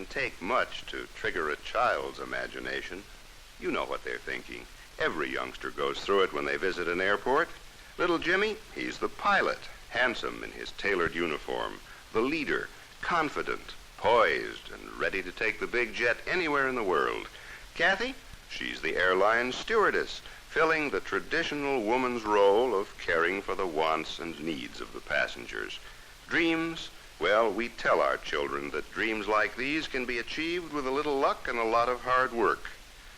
doesn't take much to trigger a child's imagination. You know what they're thinking. Every youngster goes through it when they visit an airport. Little Jimmy, he's the pilot, handsome in his tailored uniform, the leader, confident, poised, and ready to take the big jet anywhere in the world. Kathy, she's the airline stewardess, filling the traditional woman's role of caring for the wants and needs of the passengers. Dreams, well, we tell our children that dreams like these can be achieved with a little luck and a lot of hard work.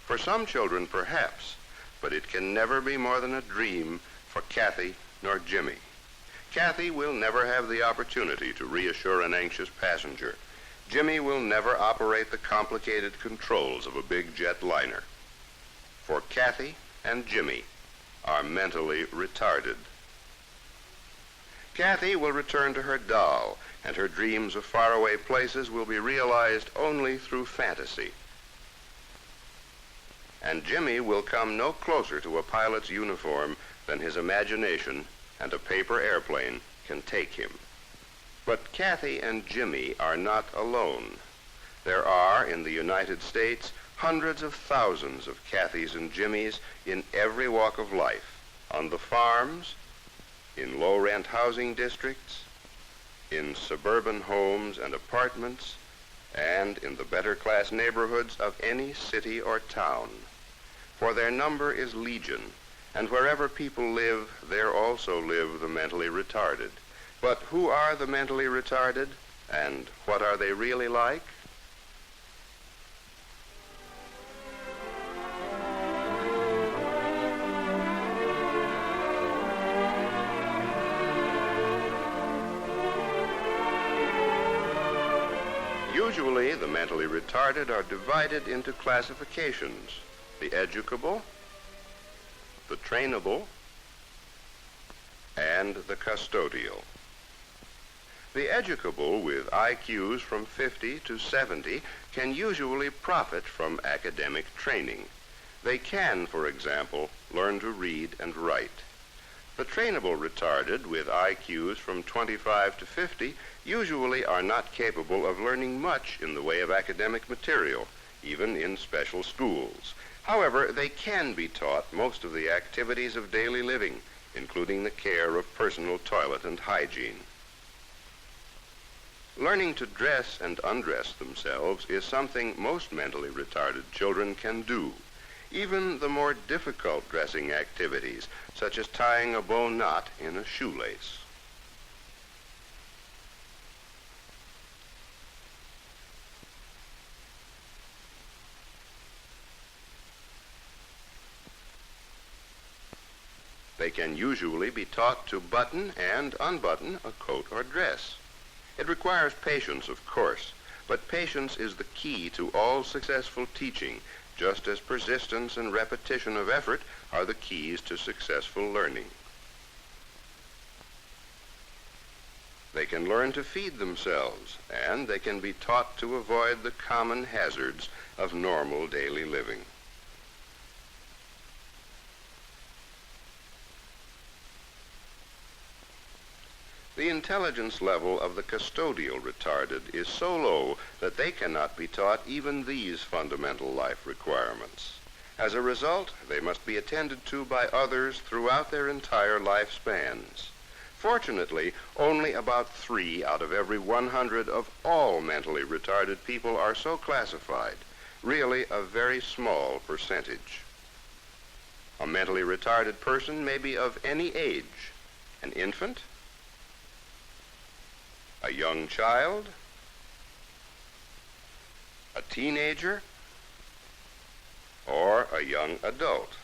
For some children, perhaps, but it can never be more than a dream for Kathy nor Jimmy. Kathy will never have the opportunity to reassure an anxious passenger. Jimmy will never operate the complicated controls of a big jet liner. For Kathy and Jimmy are mentally retarded. Kathy will return to her doll, and her dreams of faraway places will be realized only through fantasy. And Jimmy will come no closer to a pilot's uniform than his imagination and a paper airplane can take him. But Kathy and Jimmy are not alone. There are, in the United States, hundreds of thousands of Kathys and Jimmys in every walk of life, on the farms, in low-rent housing districts, in suburban homes and apartments, and in the better-class neighborhoods of any city or town. For their number is legion, and wherever people live, there also live the mentally retarded. But who are the mentally retarded, and what are they really like? Usually, the mentally retarded are divided into classifications: the educable, the trainable, and the custodial. The educable, with IQs from 50 to 70, can usually profit from academic training. They can, for example, learn to read and write. The trainable retarded, with IQs from 25 to 50, usually are not capable of learning much in the way of academic material, even in special schools. However, they can be taught most of the activities of daily living, including the care of personal toilet and hygiene. Learning to dress and undress themselves is something most mentally retarded children can do. Even the more difficult dressing activities, such as tying a bow knot in a shoelace. They can usually be taught to button and unbutton a coat or dress. It requires patience, of course, but patience is the key to all successful teaching, just as persistence and repetition of effort are the keys to successful learning. They can learn to feed themselves, and they can be taught to avoid the common hazards of normal daily living. The intelligence level of the custodial retarded is so low that they cannot be taught even these fundamental life requirements. As a result, they must be attended to by others throughout their entire lifespans. Fortunately, only about 3 out of every 100 of all mentally retarded people are so classified, really a very small percentage. A mentally retarded person may be of any age: an infant, a young child, a teenager, or a young adult.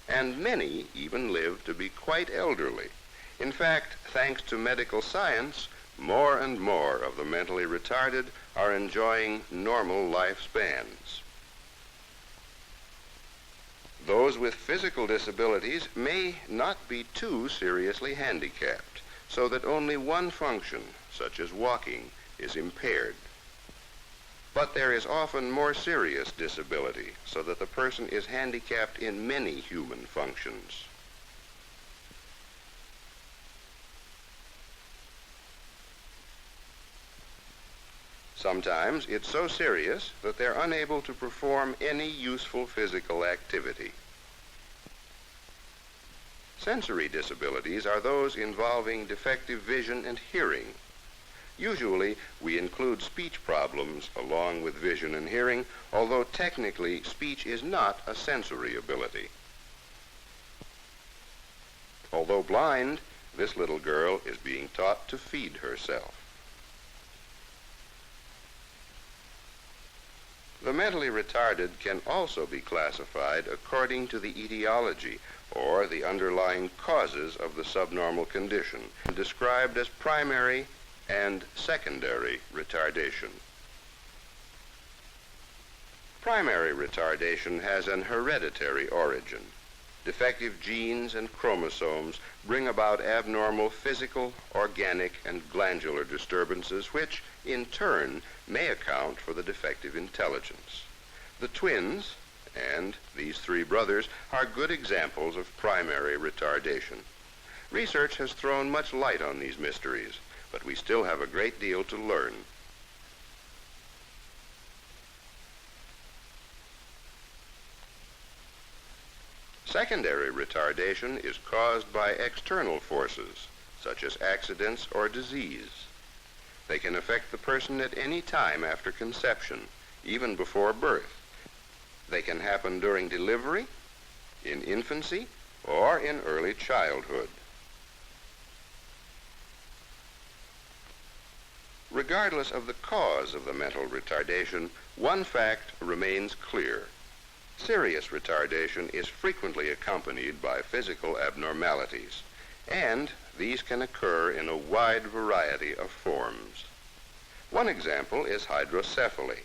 And many even live to be quite elderly. In fact, thanks to medical science, more and more of the mentally retarded are enjoying normal lifespans. Those with physical disabilities may not be too seriously handicapped, so that only one function, such as walking, is impaired. But there is often more serious disability, so that the person is handicapped in many human functions. Sometimes it's so serious that they're unable to perform any useful physical activity. Sensory disabilities are those involving defective vision and hearing. Usually, we include speech problems along with vision and hearing, although technically speech is not a sensory ability. Although blind, this little girl is being taught to feed herself. The mentally retarded can also be classified according to the etiology or the underlying causes of the subnormal condition, described as primary and secondary retardation. Primary retardation has an hereditary origin. Defective genes and chromosomes bring about abnormal physical, organic, and glandular disturbances which, in turn, may account for the defective intelligence. The twins, and these three brothers, are good examples of primary retardation. Research has thrown much light on these mysteries, but we still have a great deal to learn. Secondary retardation is caused by external forces, such as accidents or disease. They can affect the person at any time after conception, even before birth. They can happen during delivery, in infancy, or in early childhood. Regardless of the cause of the mental retardation, one fact remains clear. Serious retardation is frequently accompanied by physical abnormalities, and these can occur in a wide variety of forms. One example is hydrocephaly.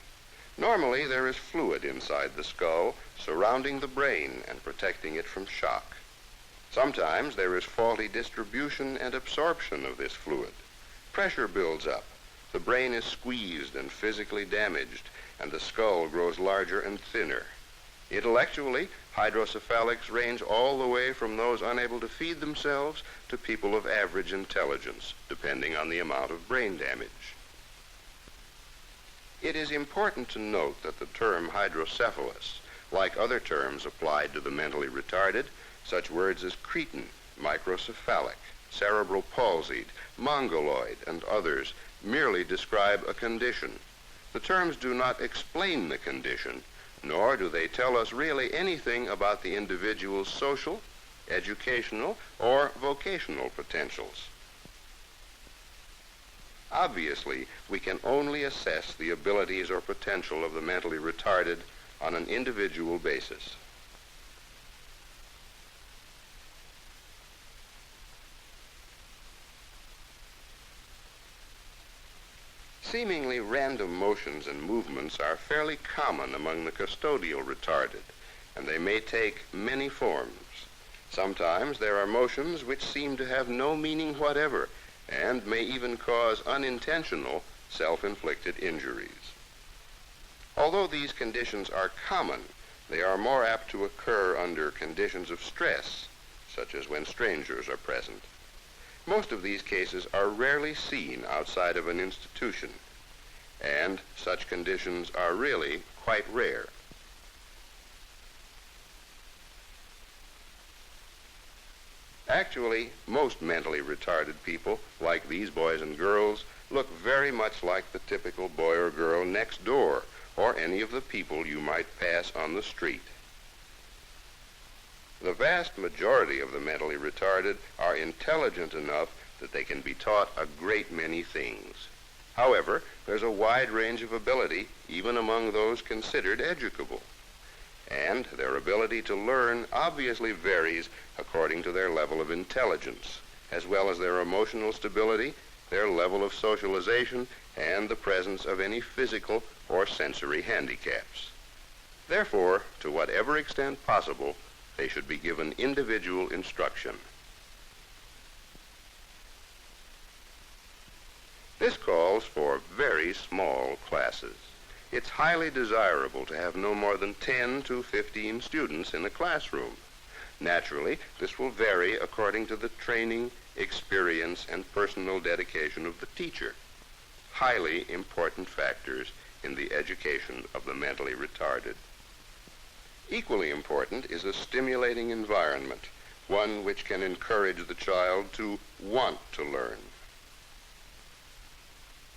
Normally, there is fluid inside the skull surrounding the brain and protecting it from shock. Sometimes there is faulty distribution and absorption of this fluid. Pressure builds up, the brain is squeezed and physically damaged, and the skull grows larger and thinner. Intellectually, hydrocephalics range all the way from those unable to feed themselves to people of average intelligence, depending on the amount of brain damage. It is important to note that the term hydrocephalus, like other terms applied to the mentally retarded, such words as cretin, microcephalic, cerebral palsied, mongoloid, and others, merely describe a condition. The terms do not explain the condition, nor do they tell us really anything about the individual's social, educational, or vocational potentials. Obviously, we can only assess the abilities or potential of the mentally retarded on an individual basis. Seemingly random motions and movements are fairly common among the custodial retarded, and they may take many forms. Sometimes there are motions which seem to have no meaning whatever and may even cause unintentional self-inflicted injuries. Although these conditions are common, they are more apt to occur under conditions of stress, such as when strangers are present. Most of these cases are rarely seen outside of an institution, and such conditions are really quite rare. Actually, most mentally retarded people, like these boys and girls, look very much like the typical boy or girl next door, or any of the people you might pass on the street. The vast majority of the mentally retarded are intelligent enough that they can be taught a great many things. However, there's a wide range of ability even among those considered educable, and their ability to learn obviously varies according to their level of intelligence, as well as their emotional stability, their level of socialization, and the presence of any physical or sensory handicaps. Therefore, to whatever extent possible, they should be given individual instruction. This calls for very small classes. It's highly desirable to have no more than 10 to 15 students in a classroom. Naturally, this will vary according to the training, experience, and personal dedication of the teacher. highly important factors in the education of the mentally retarded. Equally important is a stimulating environment, one which can encourage the child to want to learn.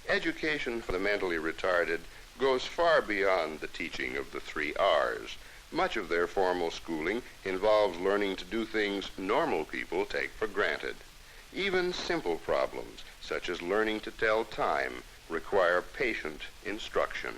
Education for the mentally retarded goes far beyond the teaching of the 3 R's. Much of their formal schooling involves learning to do things normal people take for granted. Even simple problems, such as learning to tell time, require patient instruction.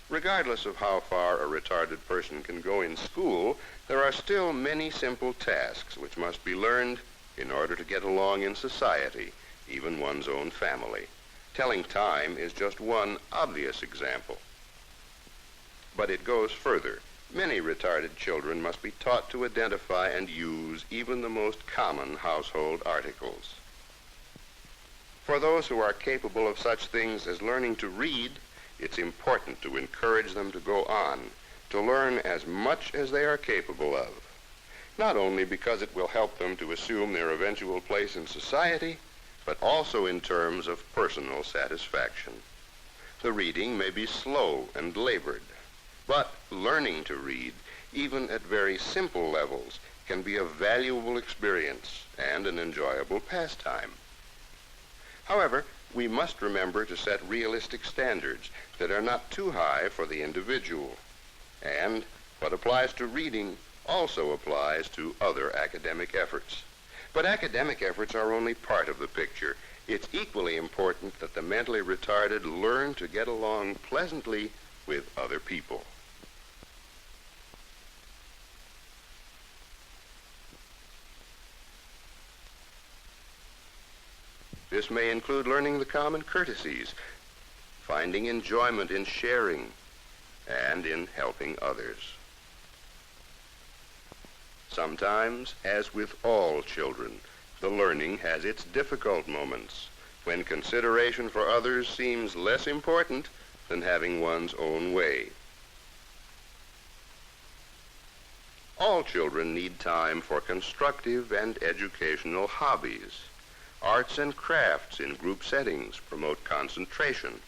Regardless of how far a retarded person can go in school, there are still many simple tasks which must be learned in order to get along in society, even one's own family. Telling time is just one obvious example. But it goes further. Many retarded children must be taught to identify and use even the most common household articles. For those who are capable of such things as learning to read, it's important to encourage them to go on, to learn as much as they are capable of, not only because it will help them to assume their eventual place in society, but also in terms of personal satisfaction. The reading may be slow and labored, but learning to read, even at very simple levels, can be a valuable experience and an enjoyable pastime. However, we must remember to set realistic standards that are not too high for the individual. And what applies to reading also applies to other academic efforts. But academic efforts are only part of the picture. It's equally important that the mentally retarded learn to get along pleasantly with other people. This may include learning the common courtesies, finding enjoyment in sharing, and in helping others. Sometimes, as with all children, the learning has its difficult moments, when consideration for others seems less important than having one's own way. All children need time for constructive and educational hobbies. Arts and crafts in group settings promote concentration.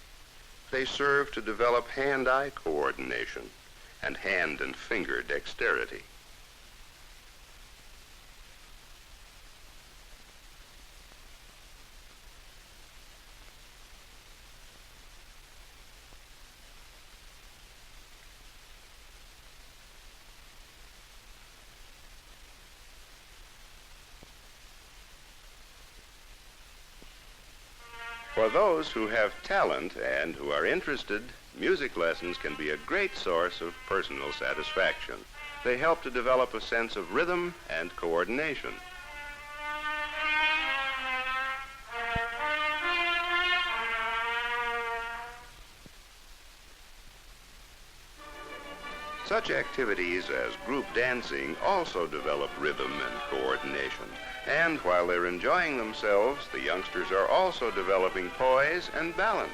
They serve to develop hand-eye coordination and hand and finger dexterity. For those who have talent and who are interested, music lessons can be a great source of personal satisfaction. They help to develop a sense of rhythm and coordination. Such activities as group dancing also develop rhythm and coordination. And while they're enjoying themselves, the youngsters are also developing poise and balance.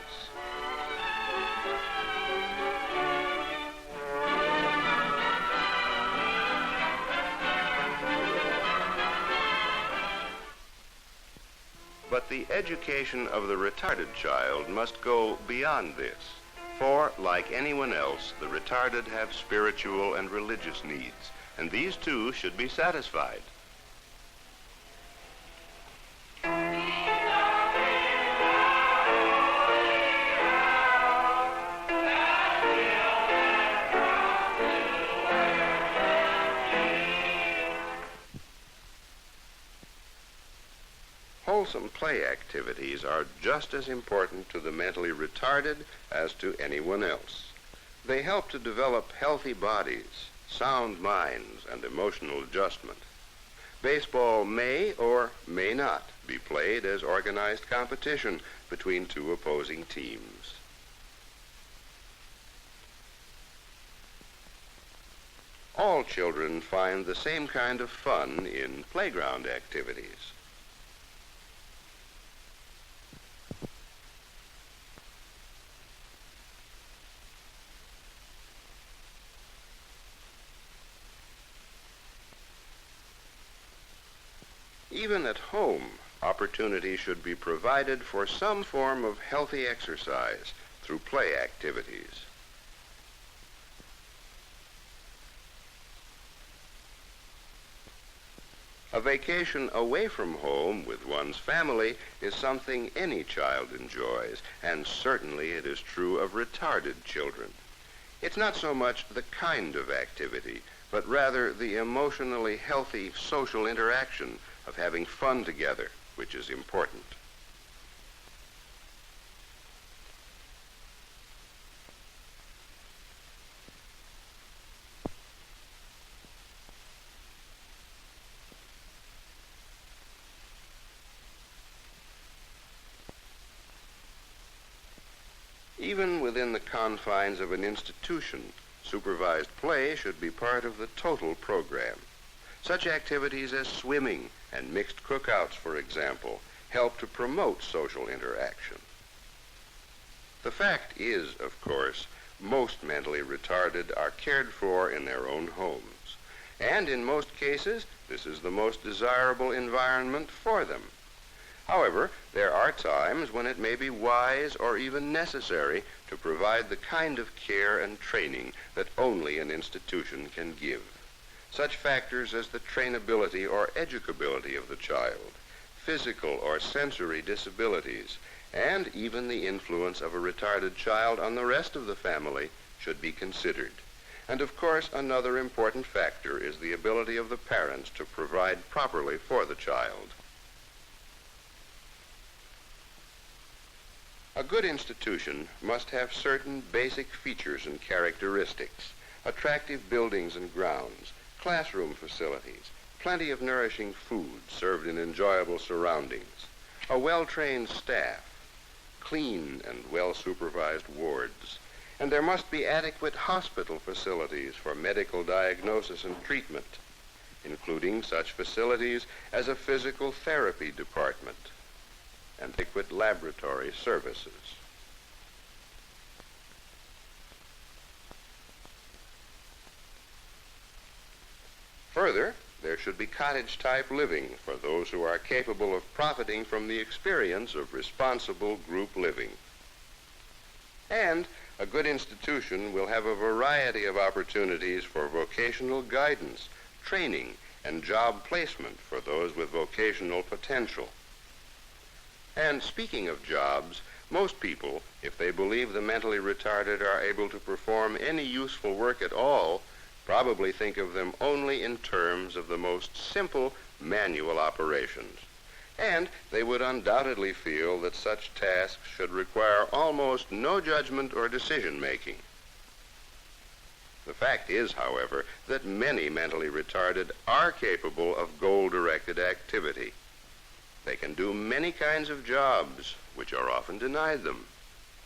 But the education of the retarded child must go beyond this. For, like anyone else, the retarded have spiritual and religious needs, and these too should be satisfied. Wholesome play activities are just as important to the mentally retarded as to anyone else. They help to develop healthy bodies, sound minds, and emotional adjustment. Baseball may or may not be played as organized competition between two opposing teams. All children find the same kind of fun in playground activities. Even at home, opportunity should be provided for some form of healthy exercise through play activities. A vacation away from home with one's family is something any child enjoys, and certainly it is true of retarded children. It's not so much the kind of activity, but rather the emotionally healthy social interaction of having fun together, which is important. Even within the confines of an institution, supervised play should be part of the total program. Such activities as swimming and mixed cookouts, for example, help to promote social interaction. The fact is, of course, most mentally retarded are cared for in their own homes, and in most cases, this is the most desirable environment for them. However, there are times when it may be wise or even necessary to provide the kind of care and training that only an institution can give. Such factors as the trainability or educability of the child, physical or sensory disabilities, and even the influence of a retarded child on the rest of the family should be considered. And of course, another important factor is the ability of the parents to provide properly for the child. A good institution must have certain basic features and characteristics: attractive buildings and grounds, classroom facilities, plenty of nourishing food served in enjoyable surroundings, a well-trained staff, clean and well-supervised wards, and there must be adequate hospital facilities for medical diagnosis and treatment, including such facilities as a physical therapy department and adequate laboratory services. Further, there should be cottage-type living for those who are capable of profiting from the experience of responsible group living. And a good institution will have a variety of opportunities for vocational guidance, training, and job placement for those with vocational potential. And speaking of jobs, most people, if they believe the mentally retarded are able to perform any useful work at all, probably think of them only in terms of the most simple manual operations. And they would undoubtedly feel that such tasks should require almost no judgment or decision-making. The fact is, however, that many mentally retarded are capable of goal-directed activity. They can do many kinds of jobs which are often denied them,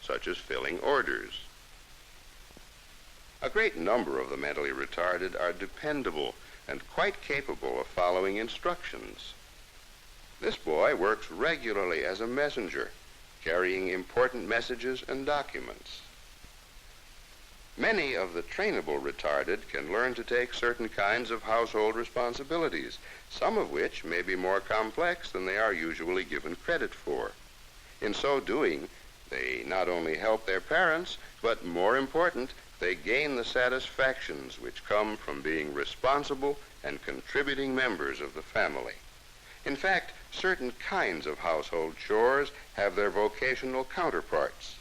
such as filling orders. A great number of the mentally retarded are dependable and quite capable of following instructions. This boy works regularly as a messenger, carrying important messages and documents. Many of the trainable retarded can learn to take certain kinds of household responsibilities, some of which may be more complex than they are usually given credit for. In so doing, they not only help their parents, but more important, they gain the satisfactions which come from being responsible and contributing members of the family. In fact, certain kinds of household chores have their vocational counterparts.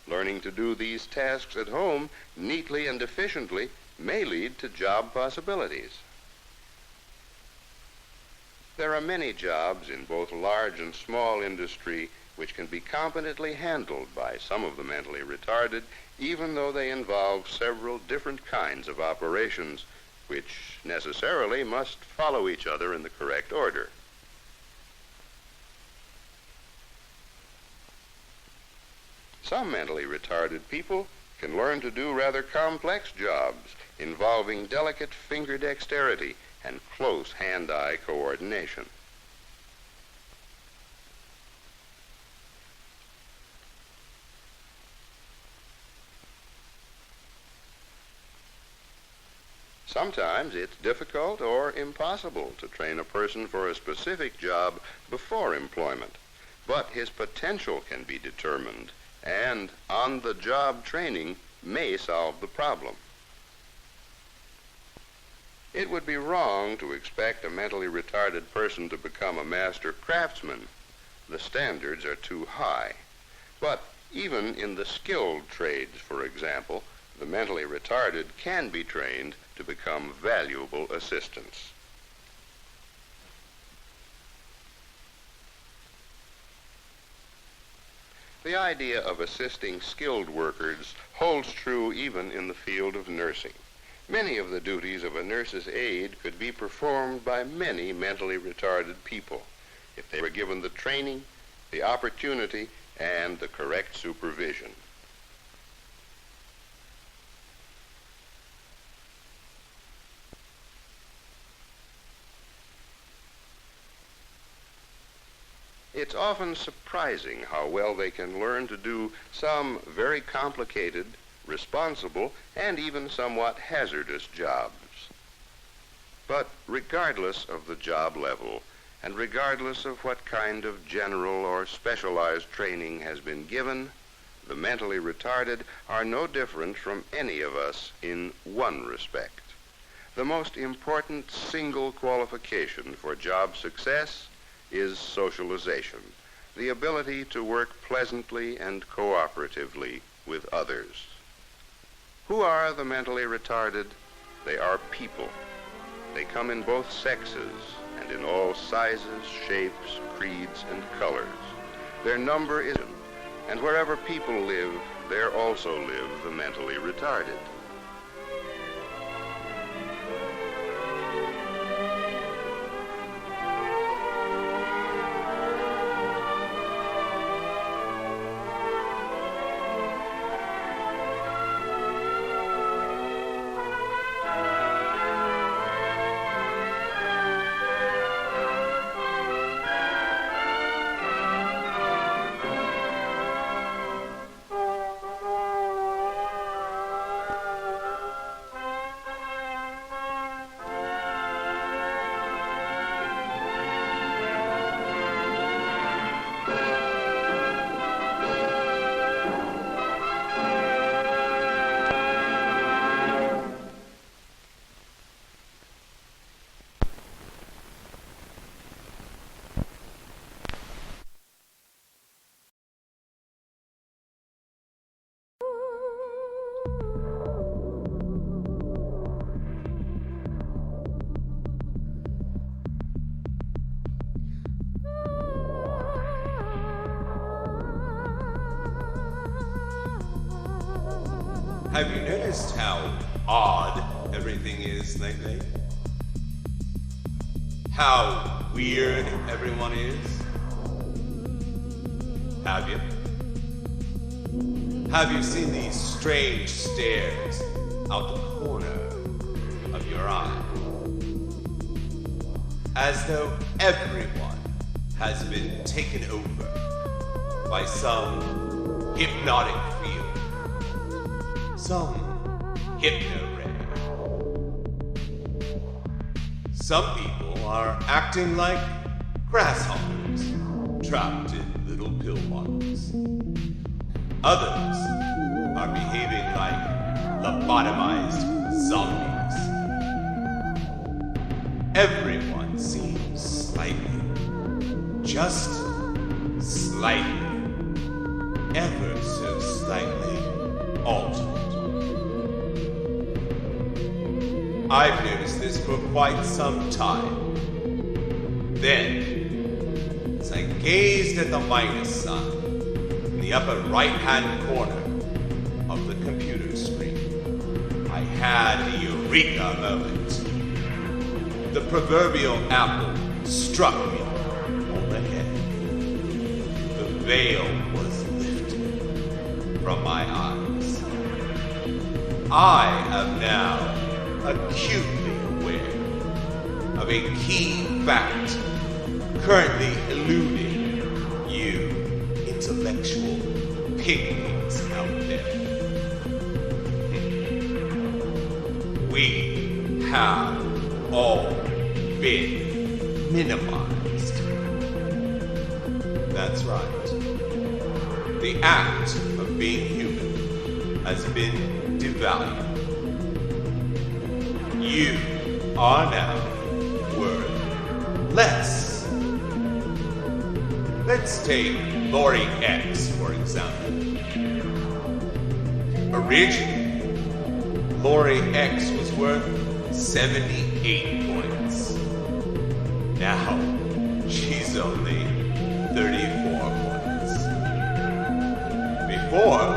Learning to do these tasks at home neatly and efficiently may lead to job possibilities. There are many jobs in both large and small industry which can be competently handled by some of the mentally retarded, even though they involve several different kinds of operations which necessarily must follow each other in the correct order. Some mentally retarded people can learn to do rather complex jobs involving delicate finger dexterity and close hand-eye coordination. Sometimes it's difficult or impossible to train a person for a specific job before employment, but his potential can be determined, and on-the-job training may solve the problem. It would be wrong to expect a mentally retarded person to become a master craftsman. The standards are too high. But even in the skilled trades, for example, the mentally retarded can be trained to become valuable assistants. The idea of assisting skilled workers holds true even in the field of nursing. Many of the duties of a nurse's aide could be performed by many mentally retarded people if they were given the training, the opportunity, and the correct supervision. It's often surprising how well they can learn to do some very complicated, responsible, and even somewhat hazardous jobs. But regardless of the job level, and regardless of what kind of general or specialized training has been given, the mentally retarded are no different from any of us in one respect. The most important single qualification for job success is socialization, the ability to work pleasantly and cooperatively with others. Who are the mentally retarded? They are people. They come in both sexes and in all sizes, shapes, creeds, and colors. Their number is, and wherever people live, there also live the mentally retarded. Have you noticed how odd everything is lately? How weird everyone is? Have you? Have you seen these strange stares out the corner of your eye? As though everyone has been taken over by some hypnotic field. Some hypno-ray. Some people are acting like grasshoppers trapped in little pill bottles. Others are behaving like lobotomized zombies. Everyone seems slightly, just slightly, ever so slightly altered. I've noticed this for quite some time. Then, as I gazed at the minus sign in the upper right-hand corner of the computer screen, I had the eureka moment. The proverbial apple struck me on the head. The veil was lifted from my eyes. I am now acutely aware of a key fact currently eluding you intellectual pygmies out there. We minimized. That's right. The act of being human has been devalued. You are now worth less. Let's take Lori X, for example. Originally, Lori X was worth 78 points. Now, she's only 34 points. Before,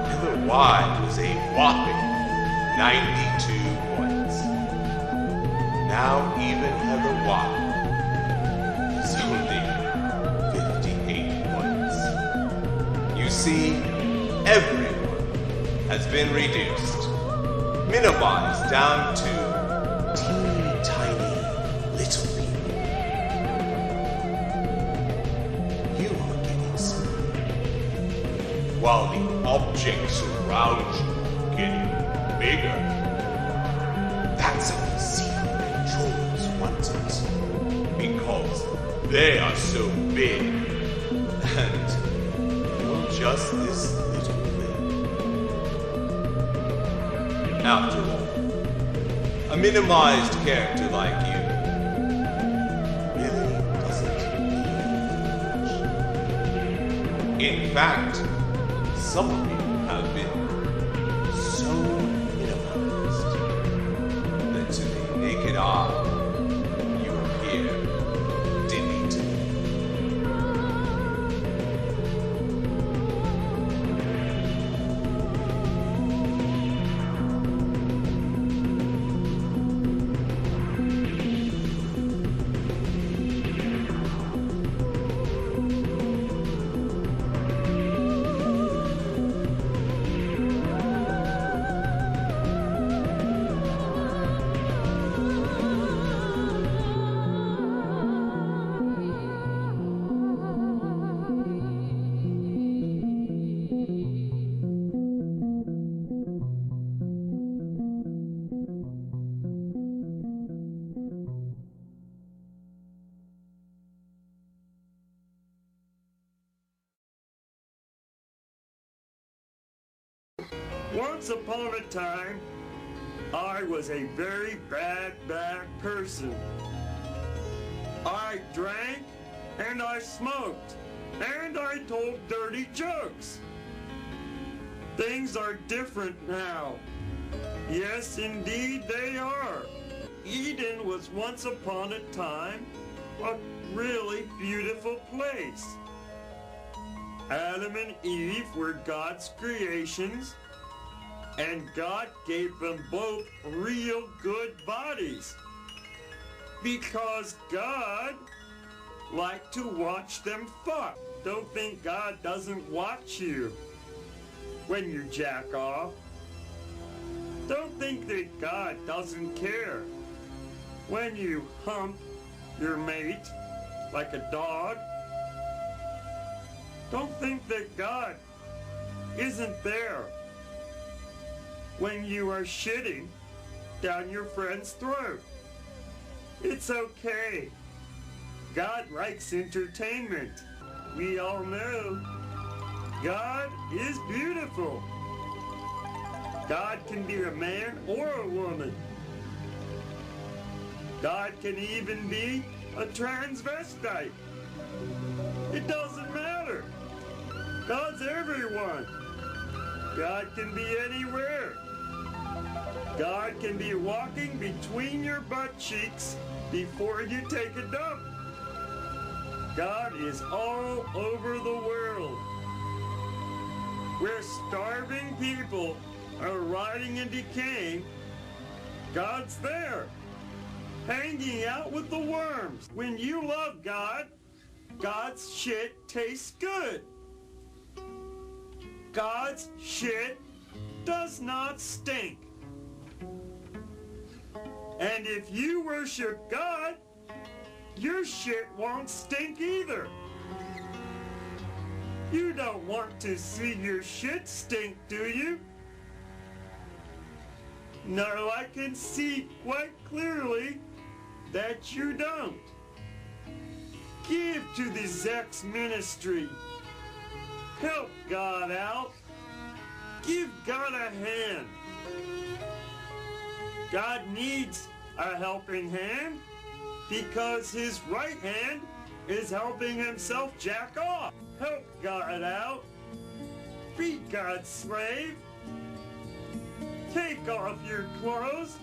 Heather Y was a whopping 92 points. Now even Heather Y is only 58 points. You see, everyone has been reduced, minimized down to teeny tiny little people. You are getting smaller, while the objects around you getting bigger. That's how the secret controls want it, because they are so big, and you're just this little thing. After all, a minimized character like you really doesn't mean much. In fact, some people have been so minimized that to the naked eye, you appear deleted. Once upon a time, I was a very bad person. I drank, and I smoked, and I told dirty jokes. Things are different now. Yes, indeed they are. Eden was once upon a time a really beautiful place. Adam and Eve were God's creations, and God gave them both real good bodies. Because God liked to watch them fuck. Don't think God doesn't watch you when you jack off. Don't think that God doesn't care when you hump your mate like a dog. Don't think that God isn't there when you are shitting down your friend's throat. It's okay. God likes entertainment. We all know God is beautiful. God can be a man or a woman. God can even be a transvestite. It doesn't matter. God's everyone. God can be anywhere. God can be walking between your butt cheeks before you take a dump. God is all over the world. Where starving people are rotting and decaying, God's there, hanging out with the worms. When you love God, God's shit tastes good. God's shit does not stink. And if you worship God, your shit won't stink either. You don't want to see your shit stink, do you? No, I can see quite clearly that you don't. Give to the sex ministry. Help God out. Give God a hand. God needs a helping hand because his right hand is helping himself jack off. Help God out. Be God's slave. Take off your clothes.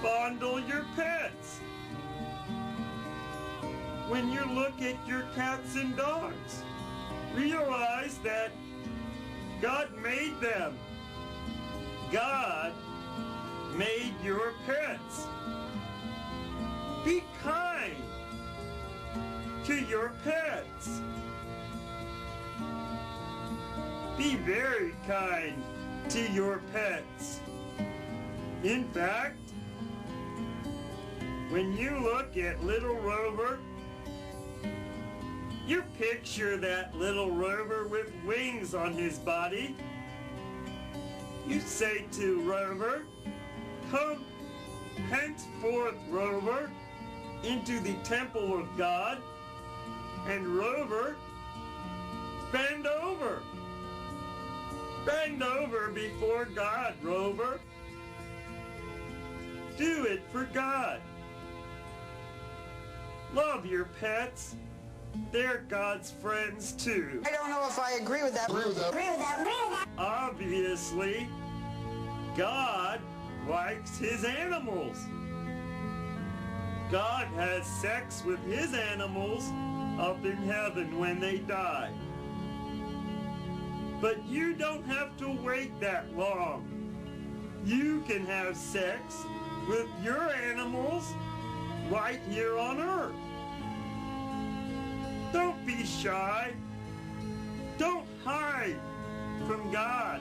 Fondle your pets. When you look at your cats and dogs, realize that God made them. God made your pets. Be kind to your pets. Be very kind to your pets. In fact, when you look at little Rover, you picture that little Rover with wings on his body. You say to Rover, "Come henceforth, Rover, into the temple of God," and Rover, bend over. Bend over before God, Rover. Do it for God. Love your pets. They're God's friends too. I don't know if I agree with that. Obviously, God likes his animals. God has sex with his animals up in heaven when they die. But you don't have to wait that long. You can have sex with your animals right here on earth. Don't be shy. Don't hide from God.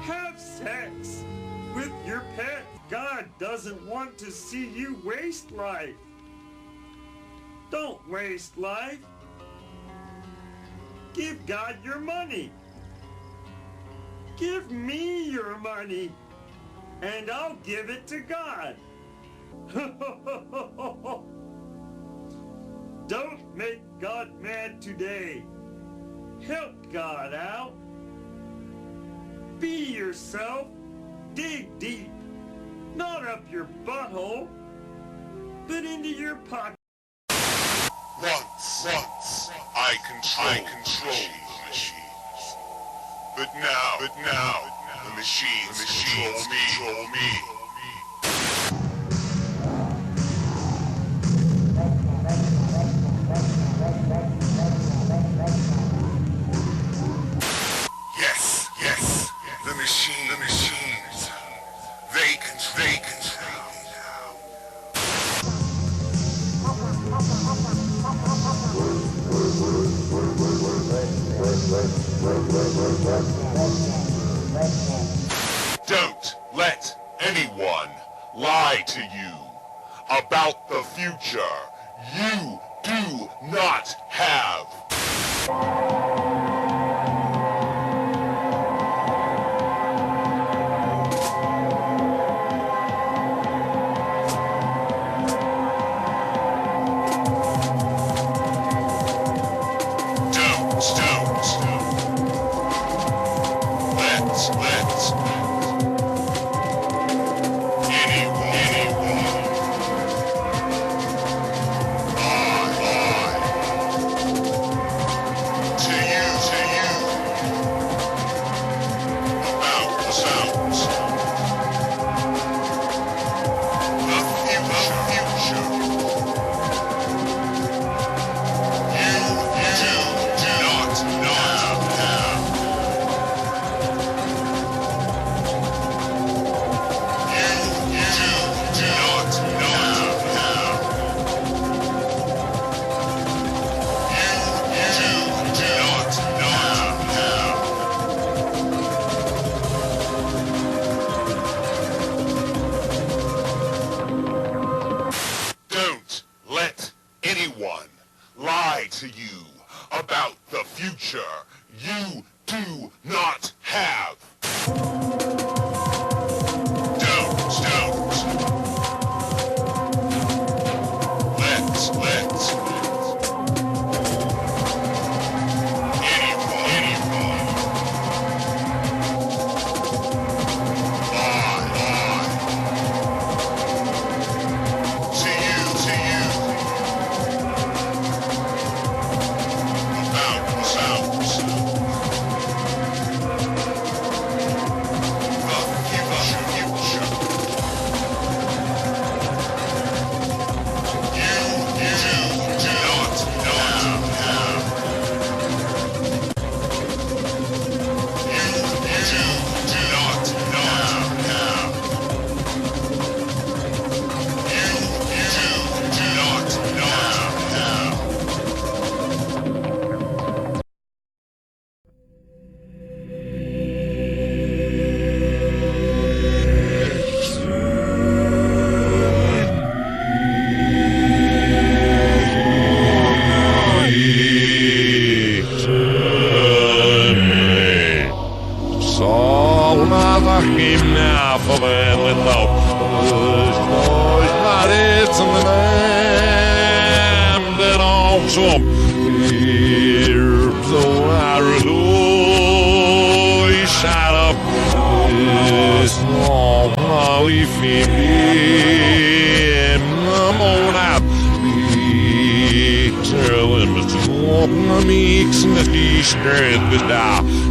Have sex with your pet. God doesn't want to see you waste life. Don't waste life. Give God your money. Give me your money, and I'll give it to God. Don't make God mad today. Help God out. Be yourself. Dig deep. Not up your butthole, but into your pocket. Once, I control the machines. But now, the machines control me. Yes, the machines. They control me now. Don't let anyone lie to you about the future you do not have. Lie to you about the future you do not have. Don't. love. Boys, but it's in the name that awesome. Here's the wireless shot up. This long leafy beam. Come on out. Tell him it's the mix and the strength is down.